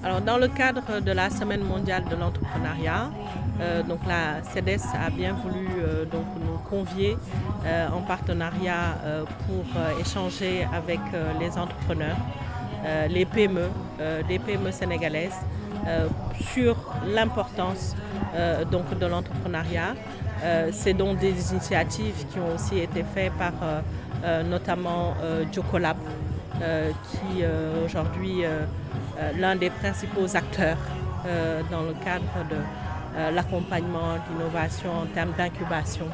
Alors, dans le cadre de la Semaine mondiale de l'entrepreneuriat, donc la CEDES a bien voulu donc nous convier en partenariat pour échanger avec les entrepreneurs, les PME, des PME sénégalaises, sur l'importance donc de l'entrepreneuriat. C'est donc des initiatives qui ont aussi été faites par notamment Jocolab, qui aujourd'hui l'un des principaux acteurs dans le cadre de l'accompagnement d'innovation en termes d'incubation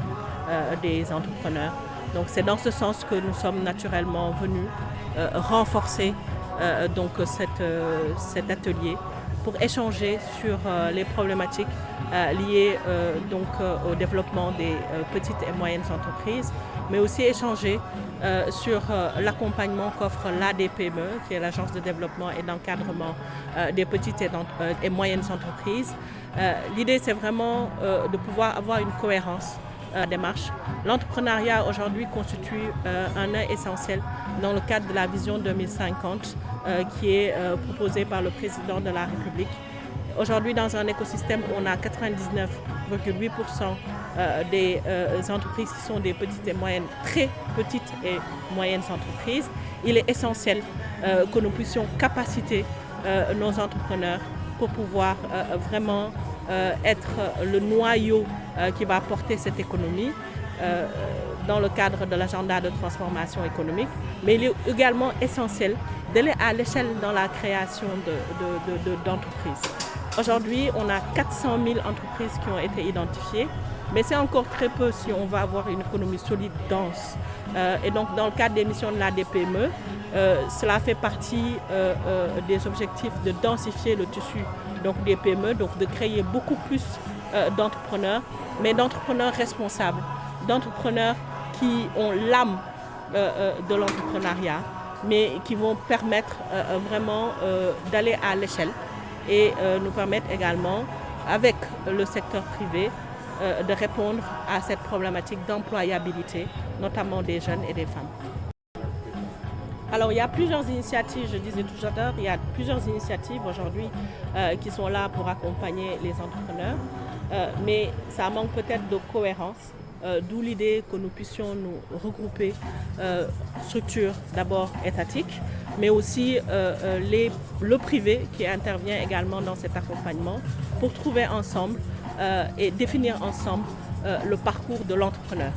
des entrepreneurs. Donc c'est dans ce sens que nous sommes naturellement venus renforcer donc cet atelier pour échanger sur les problématiques liées donc au développement des petites et moyennes entreprises, mais aussi échanger sur l'accompagnement qu'offre l'ADPME, qui est l'Agence de développement et d'encadrement des petites et moyennes entreprises. L'idée, c'est vraiment de pouvoir avoir une cohérence démarche. L'entrepreneuriat aujourd'hui constitue un nœud essentiel dans le cadre de la vision 2050 qui est proposée par le président de la République. Aujourd'hui, dans un écosystème où on a 99,8% des entreprises qui sont des petites et moyennes, très petites et moyennes entreprises, il est essentiel que nous puissions capaciter nos entrepreneurs pour pouvoir vraiment être le noyau qui va porter cette économie dans le cadre de l'agenda de transformation économique. Mais il est également essentiel d'aller à l'échelle dans la création d'entreprises. Aujourd'hui, on a 400 000 entreprises qui ont été identifiées, mais c'est encore très peu si on va avoir une économie solide, dense. Et donc, dans le cadre des missions de l'ADPME, cela fait partie des objectifs de densifier le tissu donc des PME, donc de créer beaucoup plus d'entrepreneurs, mais d'entrepreneurs responsables, d'entrepreneurs qui ont l'âme de l'entrepreneuriat, mais qui vont permettre vraiment d'aller à l'échelle et nous permettre également, avec le secteur privé, de répondre à cette problématique d'employabilité, notamment des jeunes et des femmes. Alors il y a plusieurs initiatives, je disais tout à l'heure, il y a plusieurs initiatives aujourd'hui qui sont là pour accompagner les entrepreneurs, mais ça manque peut-être de cohérence, d'où l'idée que nous puissions nous regrouper structures d'abord étatiques, mais aussi le privé qui intervient également dans cet accompagnement pour trouver ensemble et définir ensemble le parcours de l'entrepreneur.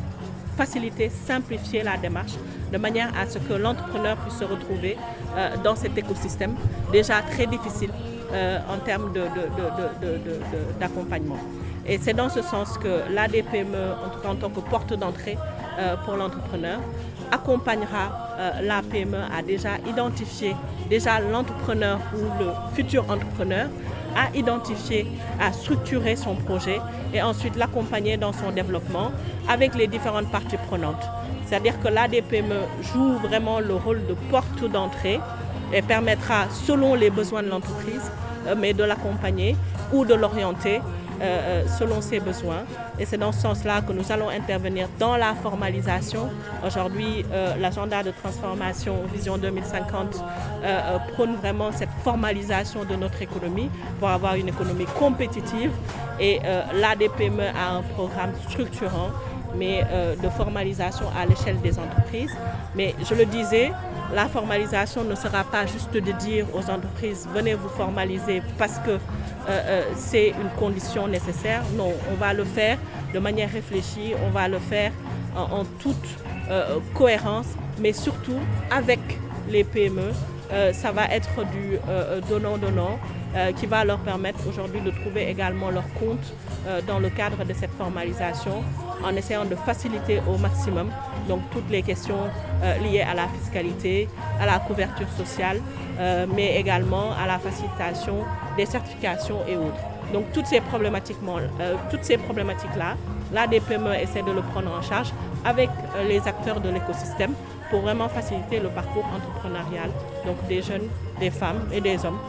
Faciliter, simplifier la démarche de manière à ce que l'entrepreneur puisse se retrouver dans cet écosystème déjà très difficile en termes d'accompagnement. Et c'est dans ce sens que l'ADPME, en tout cas en tant que porte d'entrée pour l'entrepreneur, accompagnera la PME à déjà identifier l'entrepreneur ou le futur entrepreneur, à identifier, à structurer son projet et ensuite l'accompagner dans son développement avec les différentes parties prenantes. C'est-à-dire que l'ADPME joue vraiment le rôle de porte d'entrée et permettra, selon les besoins de l'entreprise, mais de l'accompagner ou de l'orienter selon ses besoins. Et c'est dans ce sens-là que nous allons intervenir dans la formalisation. Aujourd'hui, l'agenda de transformation Vision 2050 prône vraiment cette formalisation de notre économie pour avoir une économie compétitive. Et l'ADPME a un programme structurant, mais de formalisation à l'échelle des entreprises. Mais je le disais, la formalisation ne sera pas juste de dire aux entreprises « venez vous formaliser parce que c'est une condition nécessaire ». Non, on va le faire de manière réfléchie, on va le faire en toute cohérence, mais surtout avec les PME. Ça va être du donnant-donnant qui va leur permettre aujourd'hui de trouver également leur compte dans le cadre de cette formalisation en essayant de faciliter au maximum donc toutes les questions liées à la fiscalité, à la couverture sociale, mais également à la facilitation des certifications et autres. Donc toutes ces problématiques-là, l'ADPME essaie de le prendre en charge avec les acteurs de l'écosystème pour vraiment faciliter le parcours entrepreneurial donc des jeunes, des femmes et des hommes.